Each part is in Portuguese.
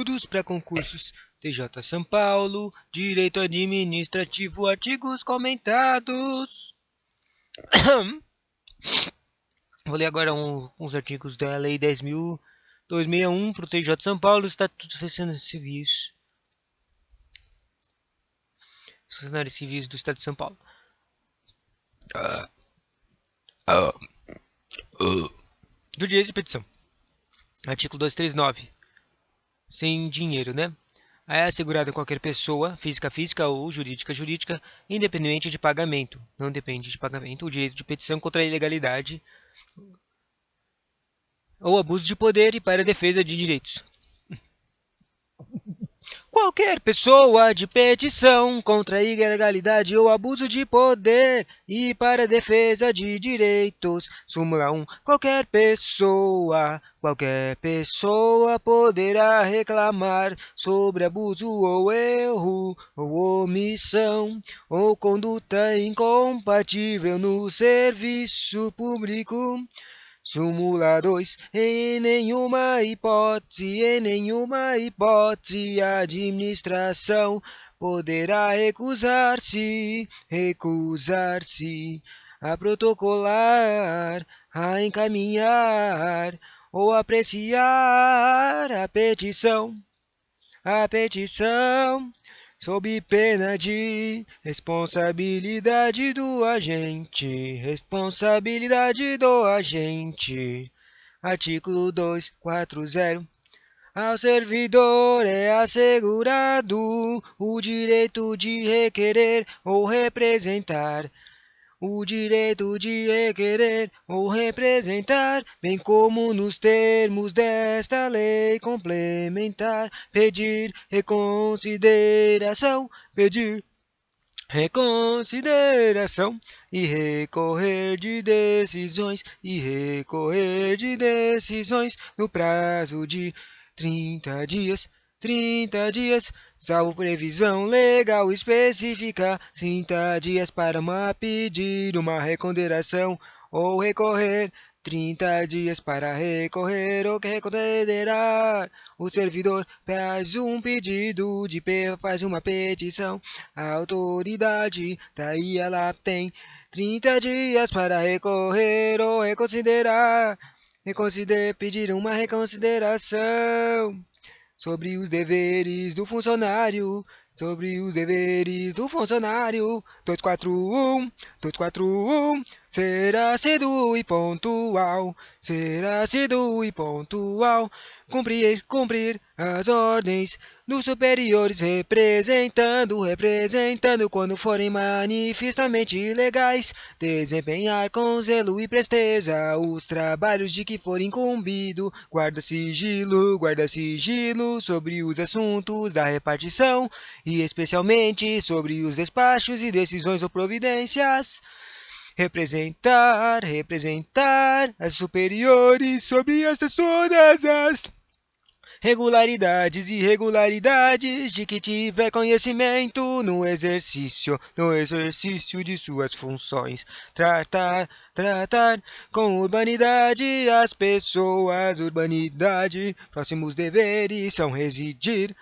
Estudos para concursos. TJ São Paulo, Direito Administrativo, artigos comentados. Vou ler agora uns artigos da Lei 10.261 para o TJ São Paulo, Estatuto dos Funcionários Civis. Os funcionários civis do Estado de São Paulo. Do direito de petição. Artigo 239. Sem dinheiro, né? É assegurado a qualquer pessoa, física ou jurídica, independente de pagamento. Não depende de pagamento. O direito de petição contra a ilegalidade ou abuso de poder e para a defesa de direitos. Qualquer pessoa de petição contra a ilegalidade ou abuso de poder e para a defesa de direitos. Súmula 1. Qualquer pessoa poderá reclamar sobre abuso ou erro ou omissão ou conduta incompatível no serviço público. Súmula 2. Em nenhuma hipótese, a administração poderá recusar-se a protocolar, a encaminhar ou apreciar a petição, sob pena de responsabilidade do agente. Artigo 240. Ao servidor é assegurado o direito de requerer ou representar, bem como nos termos desta lei complementar, pedir reconsideração e recorrer de decisões no prazo de 30 dias, salvo previsão legal específica. 30 dias para pedir uma reconsideração ou recorrer. 30 dias para recorrer ou reconsiderar. O servidor faz um pedido faz uma petição. A autoridade, daí ela tem 30 dias para recorrer ou reconsiderar. Pedir uma reconsideração sobre os deveres do funcionário. 241. Será assíduo e pontual. Cumprir as ordens dos superiores, representando quando forem manifestamente ilegais. Desempenhar com zelo e presteza os trabalhos de que for incumbido. Guarda sigilo sobre os assuntos da repartição e especialmente sobre os despachos e decisões ou providências. Representar as superiores sobre todas as regularidades e irregularidades de que tiver conhecimento no exercício de suas funções. Tratar com urbanidade as pessoas. Próximos deveres são residir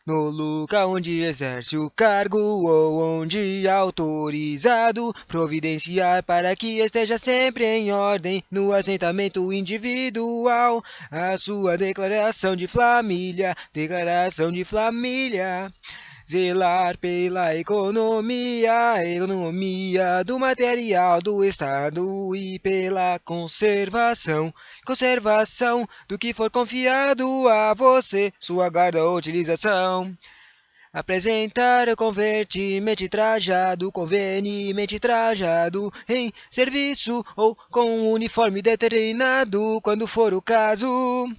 no local onde exerce o cargo ou onde autorizado, providenciar para que esteja sempre em ordem no assentamento individual a sua declaração de família, zelar pela economia do material do Estado e pela conservação do que for confiado a você, sua guarda ou utilização. Apresentar o convenientemente trajado em serviço ou com uniforme determinado, quando for o caso.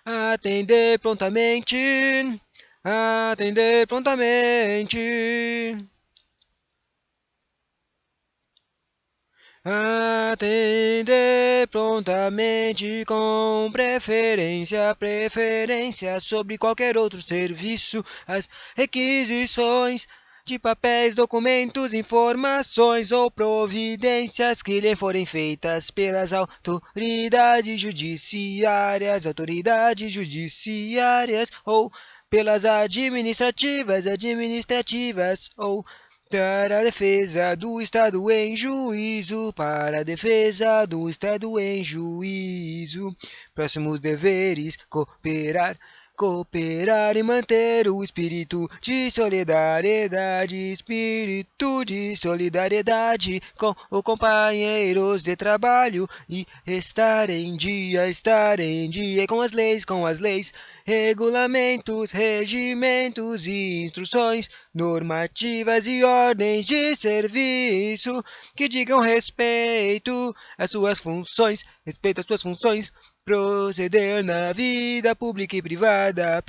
Atender prontamente. Com preferência sobre qualquer outro serviço. As requisições de papéis, documentos, informações ou providências que lhe forem feitas pelas autoridades judiciárias ou pelas administrativas ou para a defesa do Estado em juízo, para a defesa do Estado em juízo. Próximos deveres: cooperar e manter o espírito de solidariedade com os companheiros de trabalho e estar em dia com as leis, regulamentos, regimentos e instruções, normativas e ordens de serviço que digam respeito às suas funções, proceder na vida pública e privada,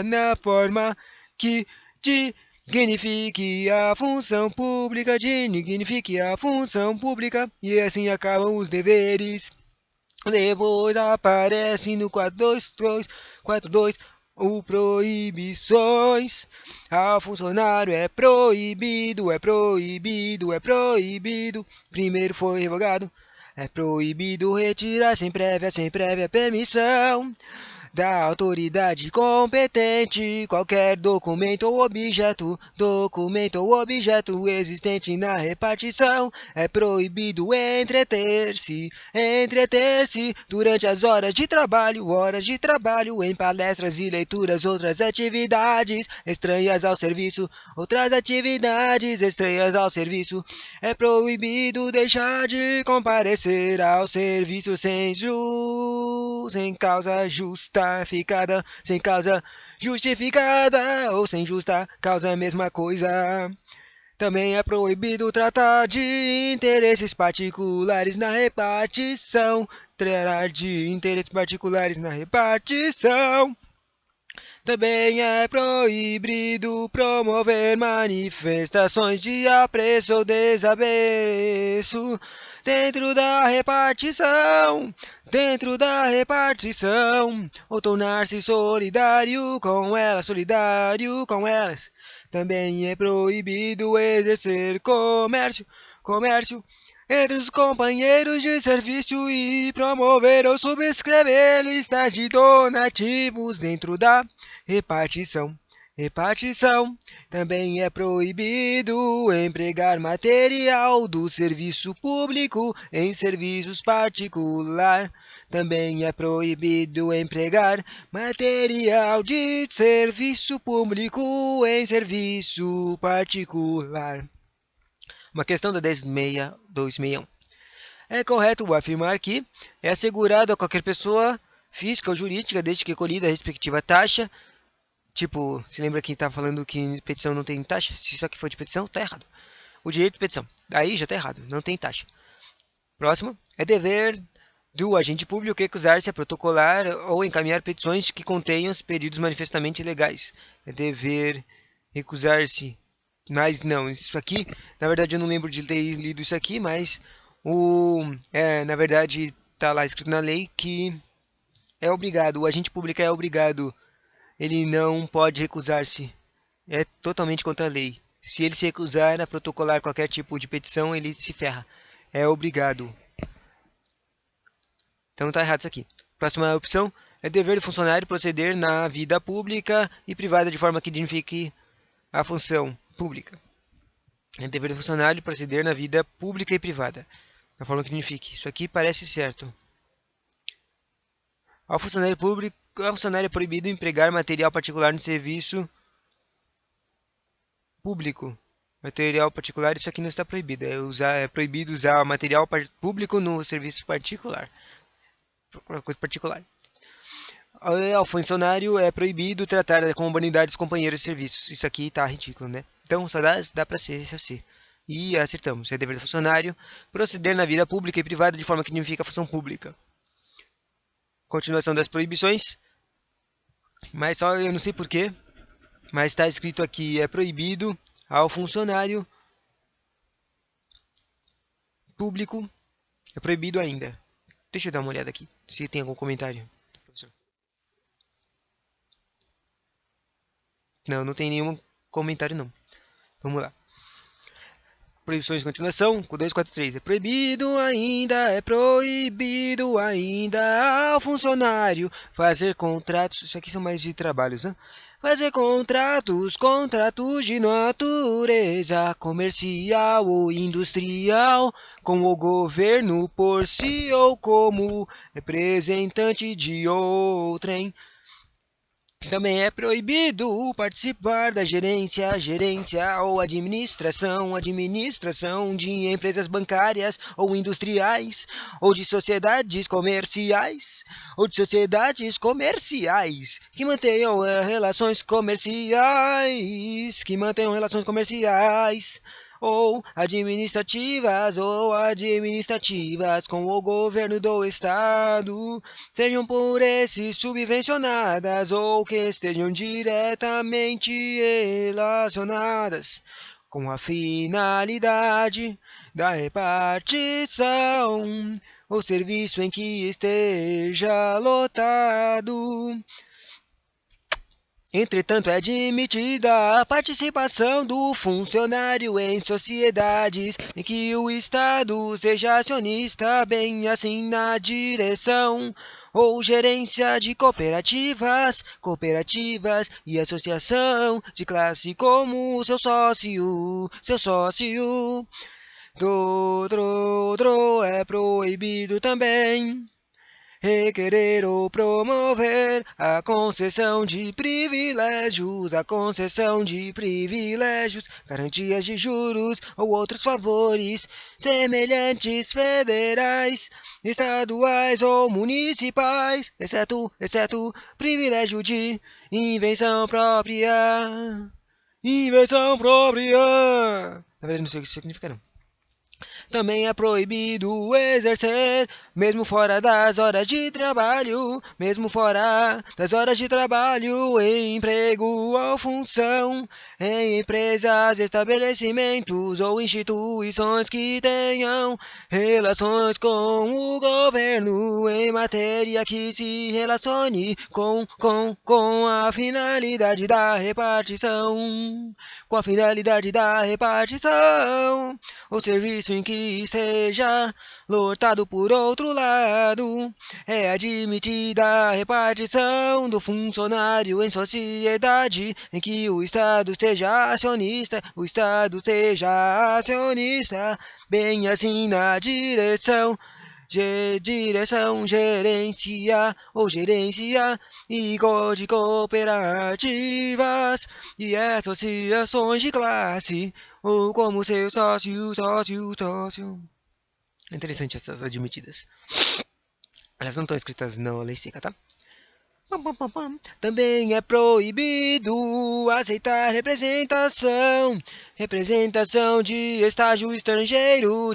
na forma que dignifique a função pública, e assim acabam os deveres. Depois aparece no 4.2 o proibições. Ao funcionário é proibido. Primeiro foi revogado. É proibido retirar sem prévia permissão da autoridade competente qualquer documento ou objeto existente na repartição. É proibido entreter-se durante as horas de trabalho em palestras e leituras, outras atividades estranhas ao serviço. É proibido deixar de comparecer ao serviço sem causa justificada, ou sem justa causa, a mesma coisa. Também é proibido tratar de interesses particulares na repartição. Também é proibido promover manifestações de apreço ou desapreço dentro da repartição, ou tornar-se solidário com elas. Também é proibido exercer comércio entre os companheiros de serviço e promover ou subscrever listas de donativos dentro da repartição. Também é proibido empregar material do serviço público em serviços particular. Também é proibido empregar material de serviço público em serviço particular. Uma questão da 10.261. É correto afirmar que é assegurado a qualquer pessoa física ou jurídica, desde que colhida a respectiva taxa. Tipo, se lembra que estava falando que petição não tem taxa? Se isso aqui for de petição, está errado. O direito de petição. Aí já está errado, não tem taxa. Próximo. É dever do agente público recusar-se a protocolar ou encaminhar petições que contenham os pedidos manifestamente ilegais. É dever recusar-se. Mas não, isso aqui, na verdade eu não lembro de ter lido isso aqui, mas na verdade está lá escrito na lei que é obrigado, o agente público é obrigado, ele não pode recusar-se, é totalmente contra a lei. Se ele se recusar a protocolar qualquer tipo de petição, ele se ferra, é obrigado. Então tá errado isso aqui. Próxima opção é dever do funcionário proceder na vida pública e privada de forma que dignifique a função pública. É dever do funcionário proceder na vida pública e privada, da forma que dignifique. Isso aqui parece certo. Ao funcionário é proibido empregar material particular no serviço público. Material particular, isso aqui não está proibido. É proibido usar material público no serviço particular. Coisa particular. Ao funcionário é proibido tratar com humanidade os companheiros de serviços. Isso aqui tá ridículo, né? Então só dá para ser assim. E acertamos. É dever do funcionário proceder na vida pública e privada de forma que dignifica a função pública. Continuação das proibições. Mas só eu não sei porquê. Mas está escrito aqui: é proibido ao funcionário público. É proibido ainda. Deixa eu dar uma olhada aqui. Se tem algum comentário. Não tem nenhum comentário não. Vamos lá. Proibições de continuação, com 243. É proibido ainda ao funcionário fazer contratos. Isso aqui são mais de trabalhos, né? Fazer contratos de natureza comercial ou industrial com o governo por si ou como representante de outrem. Também é proibido participar da gerência ou administração de empresas bancárias ou industriais, ou de sociedades comerciais, que mantenham relações comerciais, ou administrativas com o governo do estado, sejam por esses subvencionadas ou que estejam diretamente relacionadas com a finalidade da repartição, o serviço em que esteja lotado. Entretanto, é admitida a participação do funcionário em sociedades em que o Estado seja acionista, bem assim na direção ou gerência de cooperativas e associação de classe como seu sócio. É proibido também requerer ou promover a concessão de privilégios, garantias de juros ou outros favores semelhantes federais, estaduais ou municipais, exceto privilégio de invenção própria. Na verdade, não sei o que isso significa, não. Também é proibido exercer, mesmo fora das horas de trabalho, emprego ou função em empresas, estabelecimentos ou instituições que tenham relações com o governo em matéria que se relacione com a finalidade da repartição. O serviço em que esteja lotado. Por outro lado, é admitida a repartição do funcionário em sociedade em que o Estado seja acionista, bem assim na gerência ou gerência e de cooperativas e associações de classe, ou como seu sócio. É interessante essas admitidas. Elas não estão escritas na lei seca, tá? Também é proibido aceitar representação de estágio estrangeiro,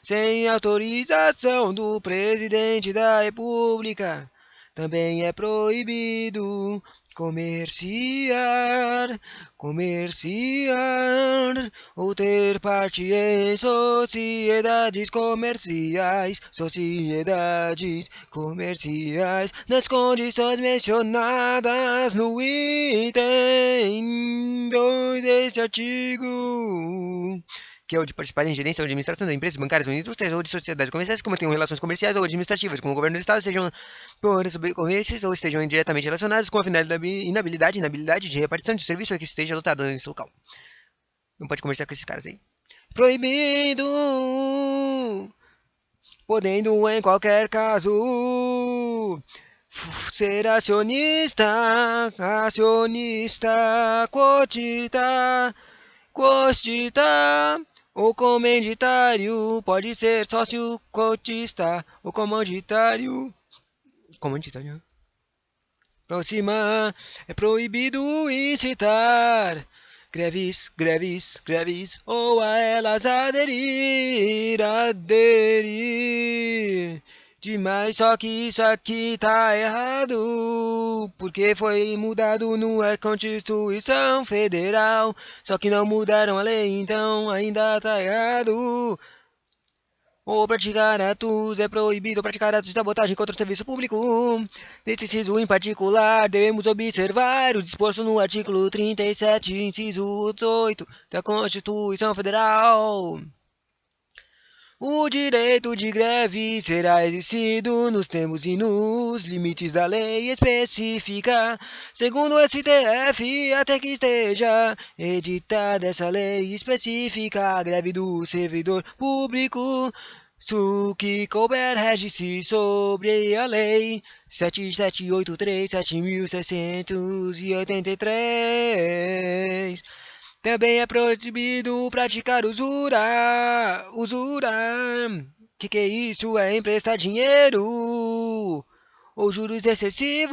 sem autorização do presidente da República. Também é proibido comerciar ou ter parte em sociedades comerciais nas condições mencionadas no item 2 deste artigo, que é o de participar em gerência ou administração de empresas bancárias ou indústrias ou de sociedades comerciais que mantenham relações comerciais ou administrativas com o governo do Estado, sejam por subconcorrências ou estejam diretamente relacionadas com a inabilidade de repartição de serviço que esteja lotado nesse local. Não pode conversar com esses caras aí. Proibido, podendo em qualquer caso ser acionista, cotista ou comanditário, pode ser sócio cotista ou comanditário. Próxima, é proibido incitar greves, ou a elas aderir. Demais, só que isso aqui tá errado, porque foi mudado na Constituição Federal, só que não mudaram a lei, então ainda tá errado. ou praticar atos, é proibido praticar atos de sabotagem contra o serviço público. Nesse inciso em particular, devemos observar o disposto no artigo 37, inciso 8 da Constituição Federal. O direito de greve será exercido nos termos e nos limites da lei específica, segundo o STF, até que esteja editada essa lei específica. A greve do servidor público, o que couber, rege-se sobre a lei 7783/7683. Também é proibido praticar usura. Usura. Que é isso? É emprestar dinheiro ou juros excessivos.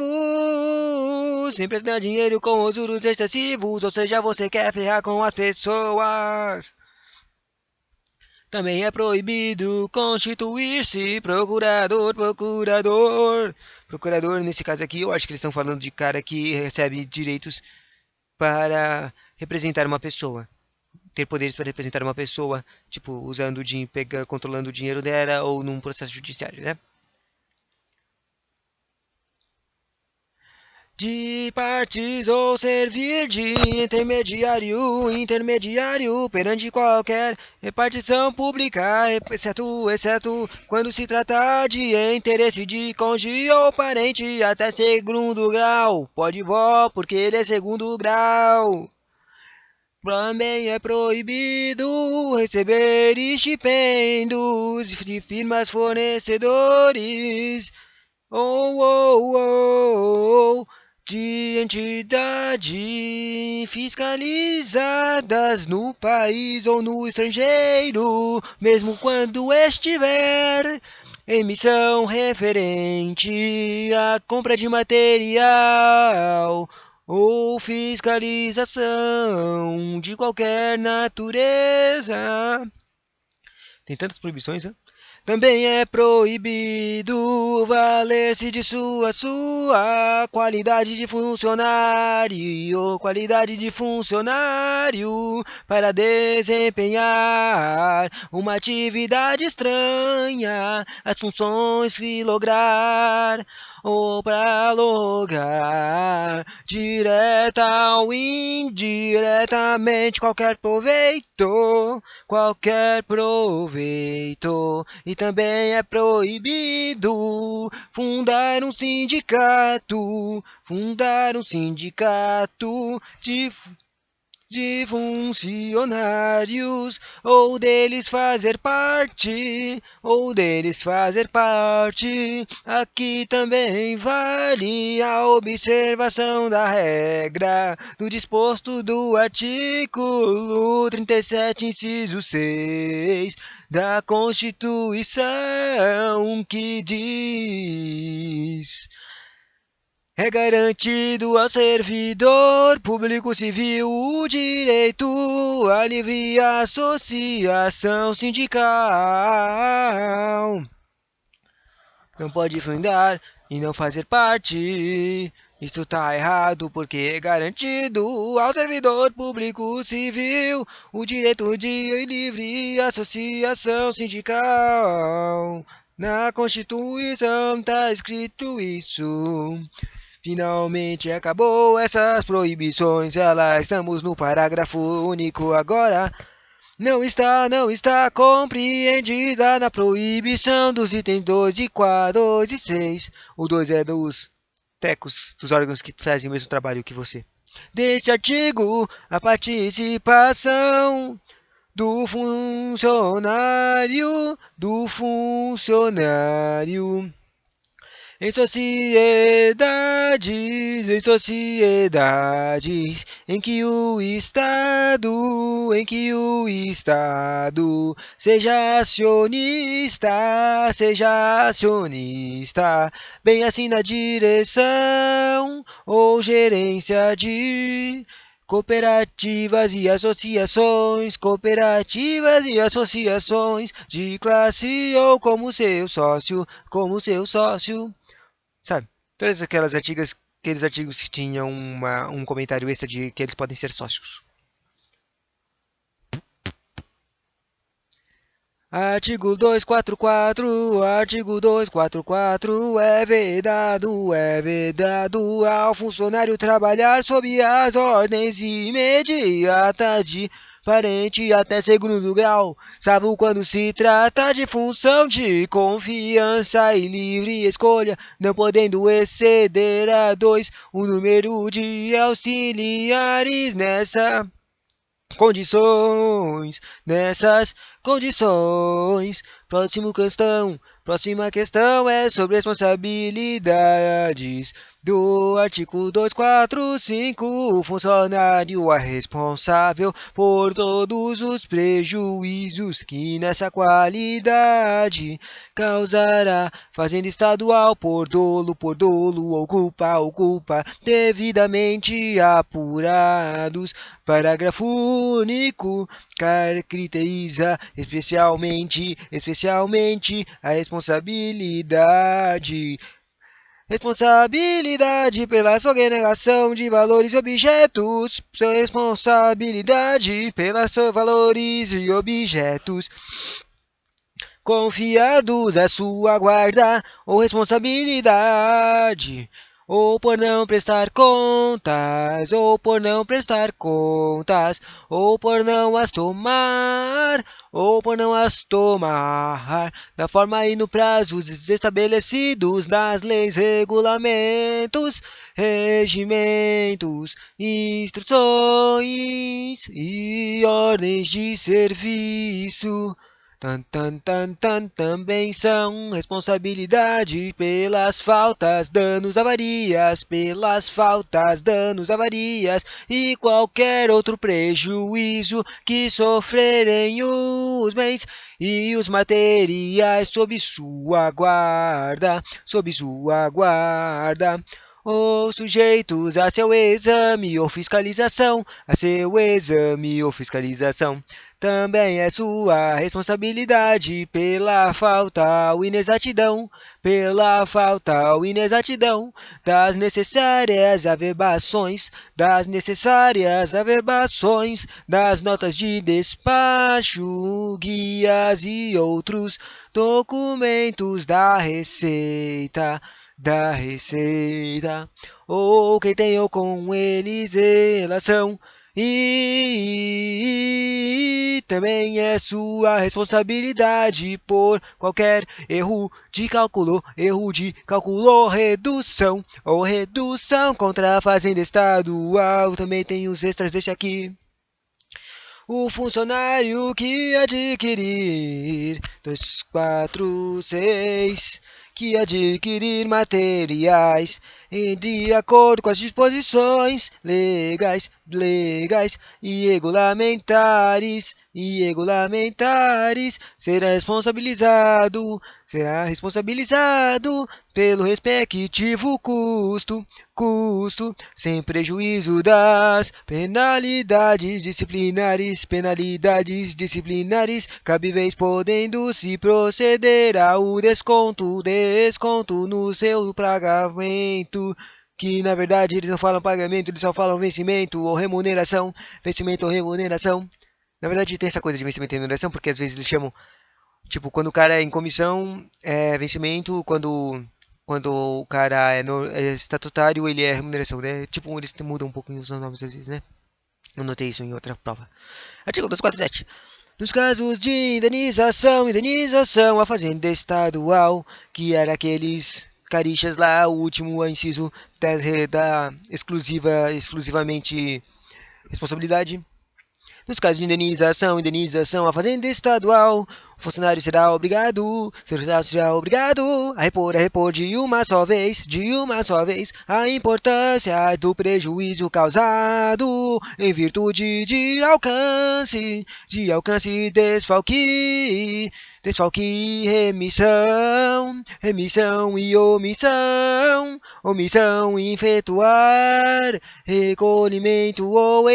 Emprestar dinheiro com os juros excessivos, ou seja, você quer ferrar com as pessoas. Também é proibido constituir-se procurador. Procurador, nesse caso aqui, eu acho que eles estão falando de cara que recebe direitos para representar uma pessoa. Ter poderes para representar uma pessoa, tipo, usando controlando o dinheiro dela ou num processo judiciário, né? De partes ou servir de intermediário perante qualquer repartição pública, exceto quando se trata de interesse de cônjuge ou parente até segundo grau. Pode vó, porque ele é segundo grau. Também é proibido receber estipendos de firmas fornecedores ou de entidades fiscalizadas no país ou no estrangeiro, mesmo quando estiver em missão referente à compra de material ou fiscalização de qualquer natureza. Tem tantas proibições, né? Também é proibido valer-se de sua qualidade de funcionário para desempenhar uma atividade estranha às funções que lograr ou para lograr direta ou indiretamente qualquer proveito, e também é proibido fundar um sindicato de funcionários ou deles fazer parte. Aqui também vale a observação da regra do disposto do artigo 37, inciso 6 da Constituição, que diz: é garantido ao servidor público civil o direito à livre associação sindical. Não pode fundar e não fazer parte. Isso tá errado porque é garantido ao servidor público civil o direito de livre associação sindical. Na Constituição tá escrito isso. Finalmente acabou essas proibições, estamos no parágrafo único agora. Não está compreendida na proibição dos itens 2 e 4, 2 e 6. O 2 é dos tecos, dos órgãos que fazem o mesmo trabalho que você. Deste artigo, a participação do funcionário em sociedades em que o Estado seja acionista, bem assim na direção ou gerência de cooperativas e associações de classe ou como seu sócio, sabe? Todas aqueles artigos que tinham um comentário extra de que eles podem ser sócios. Artigo 244, é vedado ao funcionário trabalhar sob as ordens imediatas de parente até segundo grau, salvo quando se trata de função de confiança e livre escolha, não podendo exceder a 2 o número de auxiliares nessas condições. Próxima questão é sobre responsabilidades. Do artigo 245, o funcionário é responsável por todos os prejuízos que nessa qualidade causará, fazenda estadual por dolo ou culpa devidamente apurados. Parágrafo único. Caracteriza especialmente a responsabilidade pela sonegação de valores e objetos, responsabilidade pelos valores e objetos confiados à sua guarda ou responsabilidade, ou por não prestar contas, ou por não as tomar, da forma e no prazo estabelecidos nas leis, regulamentos, regimentos, instruções e ordens de serviço. Também são responsabilidade pelas faltas, danos, avarias, e qualquer outro prejuízo que sofrerem os bens e os materiais sob sua guarda, ou sujeitos a seu exame ou fiscalização, Também é sua responsabilidade pela falta ou inexatidão, das necessárias averbações, das notas de despacho, guias e outros documentos da Receita, ou quem tenha com eles relação. E também é sua responsabilidade por qualquer erro de cálculo, redução contra a fazenda estadual. Também tem os extras desse aqui. O funcionário que adquirir 246, que adquirir materiais de acordo com as disposições legais e regulamentares, será responsabilizado pelo respectivo custo, sem prejuízo das penalidades disciplinares cabíveis, podendo se proceder ao desconto no seu pagamento, que na verdade eles não falam pagamento, eles só falam vencimento ou remuneração. Na verdade tem essa coisa de vencimento e remuneração, porque às vezes eles chamam, tipo, quando o cara é em comissão, é vencimento, quando o cara é estatutário, ele é remuneração, né? Tipo, eles mudam um pouquinho os nomes às vezes, né? Eu notei isso em outra prova. Artigo 247. Nos casos de indenização à fazenda estadual, que era aqueles carixas lá, o último inciso da exclusivamente responsabilidade. Nos casos de indenização à fazenda estadual, o funcionário será obrigado a repor de uma só vez, a importância do prejuízo causado em virtude de alcance, desfalque, remissão e omissão em efetuar recolhimento ou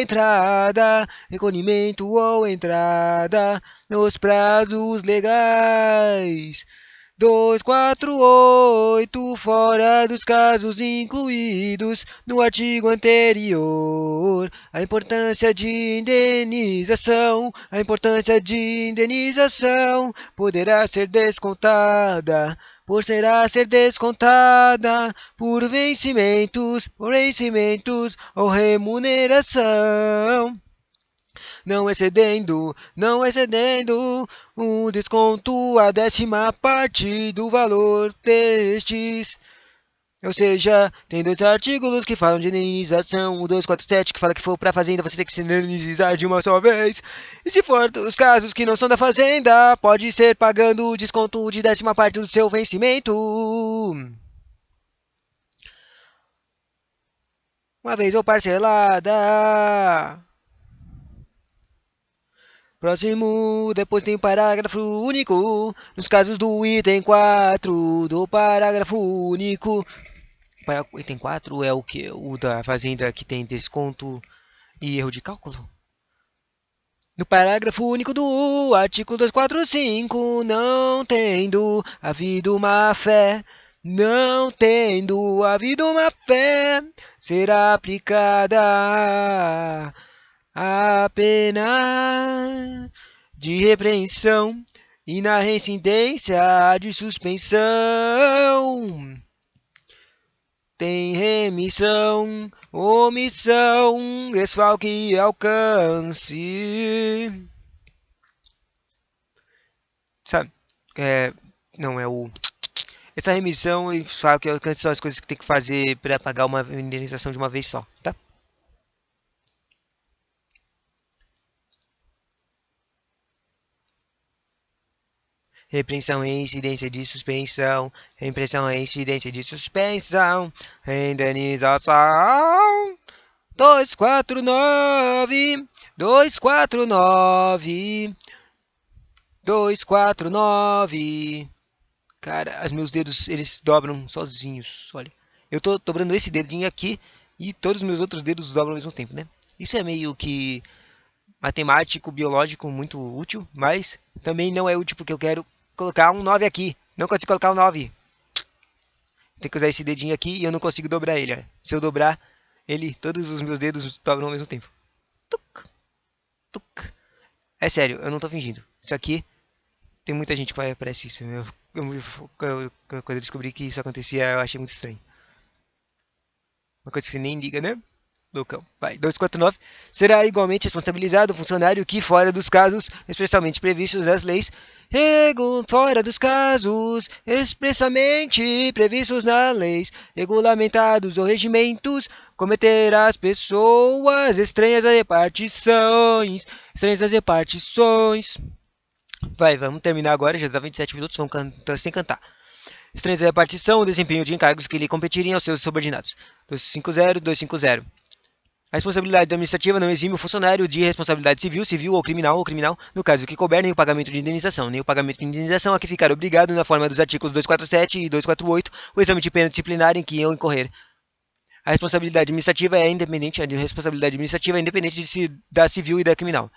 entrada nos prazos legais. 248, fora dos casos incluídos no artigo anterior. A importância de indenização poderá ser descontada, por vencimentos ou remuneração, não excedendo um desconto a 10ª parte do valor destes. Ou seja, tem 2 artigos que falam de indenização, o 247 que fala que for para a fazenda você tem que se indenizar de uma só vez. E se for os casos que não são da fazenda, pode ser pagando o desconto de 10ª parte do seu vencimento. Uma vez ou parcelada. Próximo, depois tem o parágrafo único. Nos casos do item 4 do parágrafo único. O item 4 é o que? O da fazenda que tem desconto e erro de cálculo? No parágrafo único do artigo 245, não tendo havido má-fé, será aplicada a pena de repreensão e na reincidência de suspensão tem remissão, omissão, desfalque e alcance. Sabe? Não é o... Essa remissão e desfalque e alcance são as coisas que tem que fazer para pagar uma indenização de uma vez só, tá? Repreensão e incidência de suspensão, indenização, 249, 249. Cara, os meus dedos, eles dobram sozinhos, olha. Eu tô dobrando esse dedinho aqui e todos os meus outros dedos dobram ao mesmo tempo, né? Isso é meio que matemático, biológico, muito útil, mas também não é útil porque eu quero colocar um 9 aqui. Não consigo colocar um 9. Tem que usar esse dedinho aqui e eu não consigo dobrar ele. Olha. Se eu dobrar ele, todos os meus dedos dobram ao mesmo tempo. Tuc, tuc. É sério, eu não tô fingindo. Isso aqui, tem muita gente que parece isso. Quando eu descobri que isso acontecia, eu achei muito estranho. Uma coisa que você nem liga, né? Loucão. Vai. 249. Será igualmente responsabilizado o funcionário que, fora dos casos expressamente previstos nas leis, regulamentados ou regimentos, cometer as pessoas estranhas às repartições. Vai, vamos terminar agora, já dá 27 minutos, vamos cantar sem cantar. Estranhas à repartição, o desempenho de encargos que lhe competirem aos seus subordinados. 250. A responsabilidade administrativa não exime o funcionário de responsabilidade civil ou criminal, no caso que couber nem o pagamento de indenização, a que ficar obrigado na forma dos artigos 247 e 248, o exame de pena disciplinar em que eu incorrer. A responsabilidade administrativa é independente, da civil e da criminal.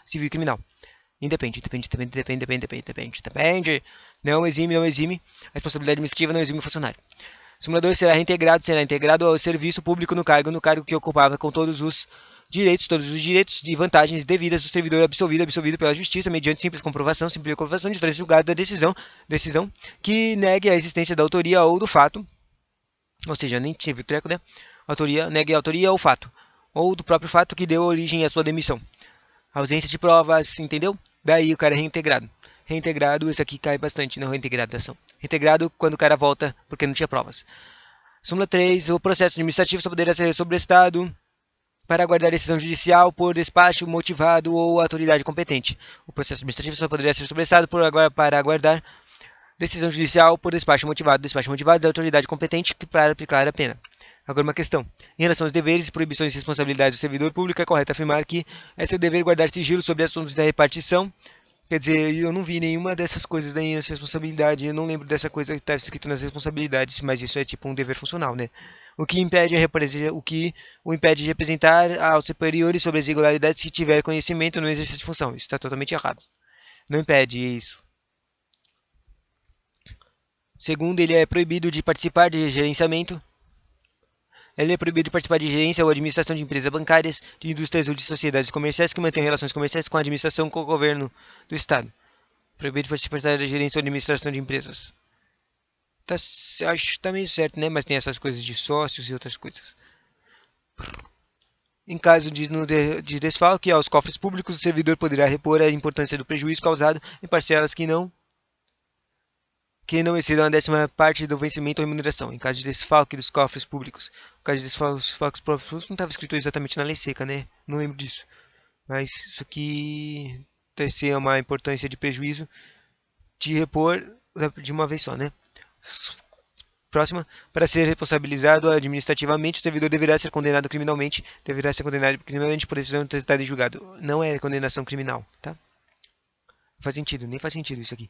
Independe. Não exime. A responsabilidade administrativa não exime o funcionário. Súmula 2 será integrado ao serviço público no cargo que ocupava com todos os direitos e vantagens devidas do servidor absolvido pela justiça mediante simples comprovação de trânsito julgado da decisão que negue a existência da autoria ou do fato, ou seja, nem tive o treco, né? Negue a autoria ou fato, ou do próprio fato que deu origem à sua demissão. Ausência de provas, entendeu? Daí o cara é reintegrado. Esse aqui cai bastante na reintegração. Reintegrado quando o cara volta porque não tinha provas. Súmula 3. O processo administrativo só poderá ser sobrestado para aguardar decisão judicial por despacho motivado ou autoridade competente. O processo administrativo só poderá ser sobrestado para aguardar decisão judicial por despacho motivado da autoridade competente para aplicar a pena. Agora uma questão. Em relação aos deveres, proibições e responsabilidades do servidor público, é correto afirmar que é seu dever guardar sigilo sobre assuntos da repartição. Quer dizer, eu não vi nenhuma dessas coisas daí nessa responsabilidade. Eu não lembro dessa coisa que estava escrito nas responsabilidades, mas isso é tipo um dever funcional, né? O que o impede de representar aos superiores sobre as irregularidades se tiver conhecimento no exercício de função. Isso está totalmente errado. Não impede isso. Segundo, ele é proibido de participar de gerenciamento. Ele é proibido de participar de gerência ou administração de empresas bancárias, de indústrias ou de sociedades comerciais que mantenham relações comerciais com a administração ou com o governo do Estado. Proibido de participar da gerência ou administração de empresas. Tá, acho que tá meio certo, né? Mas tem essas coisas de sócios e outras coisas. Em caso de desfalque aos cofres públicos, o servidor poderá repor a importância do prejuízo causado em parcelas que não excedam a 10ª parte do vencimento ou remuneração, em caso de desfalque dos cofres públicos. No caso de desfalques públicos, não estava escrito exatamente na lei seca, né? Não lembro disso. Mas isso aqui deve ser uma importância de prejuízo de repor de uma vez só, né? Próxima, para ser responsabilizado administrativamente, o servidor deverá ser condenado criminalmente por decisão transitada em julgado. Não é condenação criminal, tá? Não faz sentido, nem faz sentido isso aqui.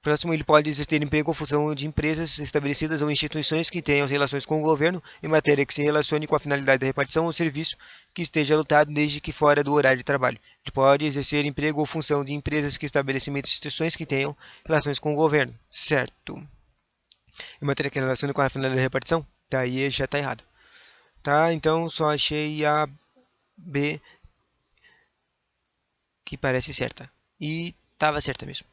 Próximo, ele pode exercer emprego ou função de empresas estabelecidas ou instituições que tenham relações com o governo em matéria que se relacione com a finalidade da repartição ou serviço que esteja lotado desde que fora do horário de trabalho. Ele pode exercer emprego ou função de empresas que estabelecimentos ou instituições que tenham relações com o governo. Certo. Em matéria que relacione com a finalidade da repartição, daí já está errado. Tá, então só achei a B que parece certa. E estava certa mesmo.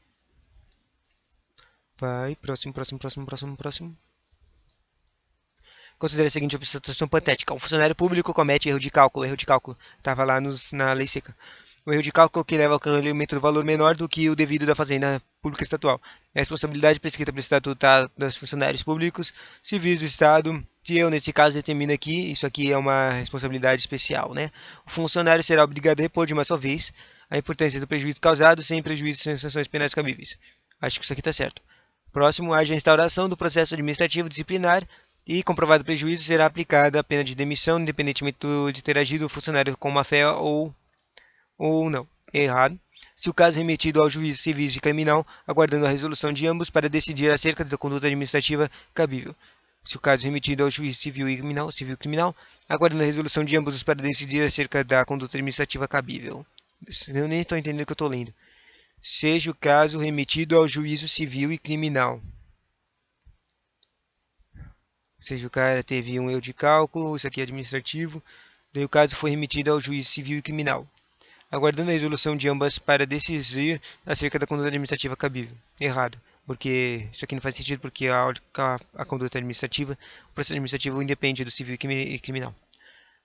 Vai, próximo. Considere a seguinte situação patética. Um funcionário público comete erro de cálculo. Estava lá na lei seca. O erro de cálculo que leva ao recolhimento do valor menor do que o devido da fazenda pública estadual. É a responsabilidade prescrita pelo Estatuto dos funcionários públicos civis do Estado, que eu, nesse caso, determino aqui. Isso aqui é uma responsabilidade especial, né? O funcionário será obrigado a repor de uma só vez a importância do prejuízo causado, sem prejuízo sem sanções penais cabíveis. Acho que isso aqui está certo. Próximo, haja a instauração do processo administrativo disciplinar e, comprovado o prejuízo, será aplicada a pena de demissão, independentemente de ter agido o funcionário com má-fé ou não. Errado. Se o caso remetido ao juiz civil e criminal, aguardando a resolução de ambos para decidir acerca da conduta administrativa cabível. Se o caso remetido ao juiz civil e criminal, aguardando a resolução de ambos para decidir acerca da conduta administrativa cabível. Eu nem estou entendendo o que eu estou lendo. Seja o caso remetido ao juízo civil e criminal. Seja o cara teve um erro de cálculo, isso aqui é administrativo, daí o caso foi remetido ao juiz civil e criminal, aguardando a resolução de ambas para decidir acerca da conduta administrativa cabível. Errado, porque isso aqui não faz sentido porque a conduta administrativa, o processo administrativo independe do civil e criminal.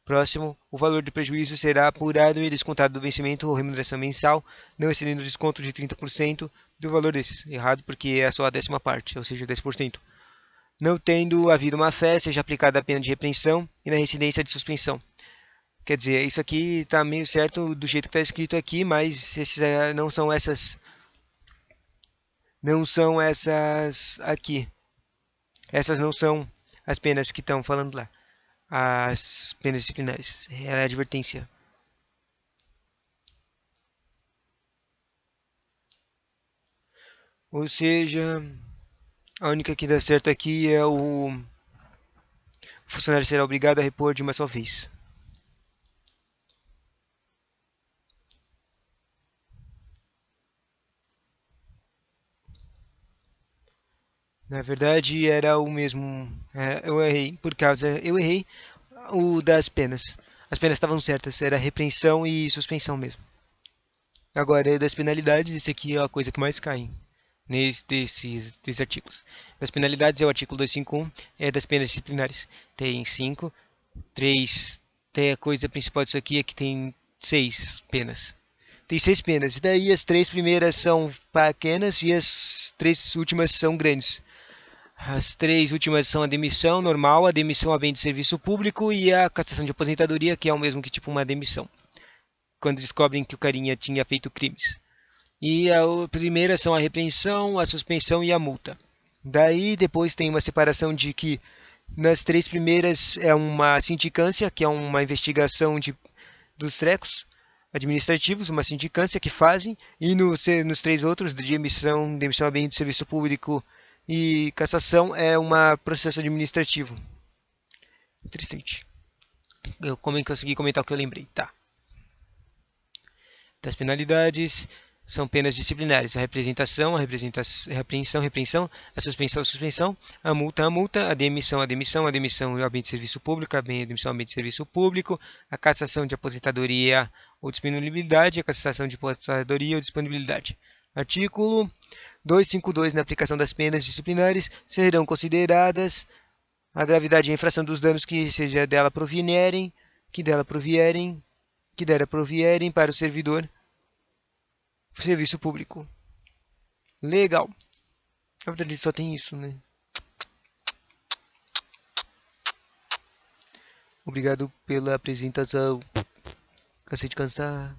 Próximo, o valor do prejuízo será apurado e descontado do vencimento ou remuneração mensal, não excedendo o desconto de 30% do valor desses. Errado porque é só a 10ª parte, ou seja, 10%. Não tendo havido uma fé, seja aplicada a pena de repreensão e na residência de suspensão. Quer dizer, isso aqui está meio certo do jeito que está escrito aqui, mas não são essas aqui. Essas não são as penas que estão falando lá. As penas disciplinares. É a advertência. Ou seja, a única que dá certo aqui é o funcionário será obrigado a repor de uma só vez. Na verdade, era o mesmo. Eu errei por causa. Eu errei o das penas. As penas estavam certas, era repreensão e suspensão mesmo. Agora, das penalidades, esse aqui é a coisa que mais cai desses artigos. Das penalidades é o artigo 251, é das penas disciplinares. Tem 5, 3. Tem a coisa principal disso aqui é que tem 6 penas. Tem 6 penas, e daí as 3 primeiras são pequenas e as 3 últimas são grandes. As 3 últimas são a demissão normal, a demissão a bem de serviço público e a cassação de aposentadoria, que é o mesmo que tipo uma demissão, quando descobrem que o carinha tinha feito crimes. E a primeira são a repreensão, a suspensão e a multa. Daí depois tem uma separação de que nas 3 primeiras é uma sindicância, que é uma investigação dos trecos administrativos, uma sindicância que fazem, e nos 3 outros, de demissão a bem de serviço público e cassação, é um processo administrativo. Interessante. Como eu consegui comentar o que eu lembrei. Tá. Das penalidades, são penas disciplinares. A representação, a repreensão, a suspensão, a multa, a demissão, a demissão no ambiente de serviço público, a demissão no ambiente de serviço público, a cassação de aposentadoria ou disponibilidade, a cassação de aposentadoria ou disponibilidade. Artigo 252. Na aplicação das penas disciplinares serão consideradas a gravidade e a infração dos danos que seja dela provierem, que dela provierem para o servidor serviço público. Legal. Na verdade só tem isso, né? Obrigado pela apresentação. Cansei de cansar.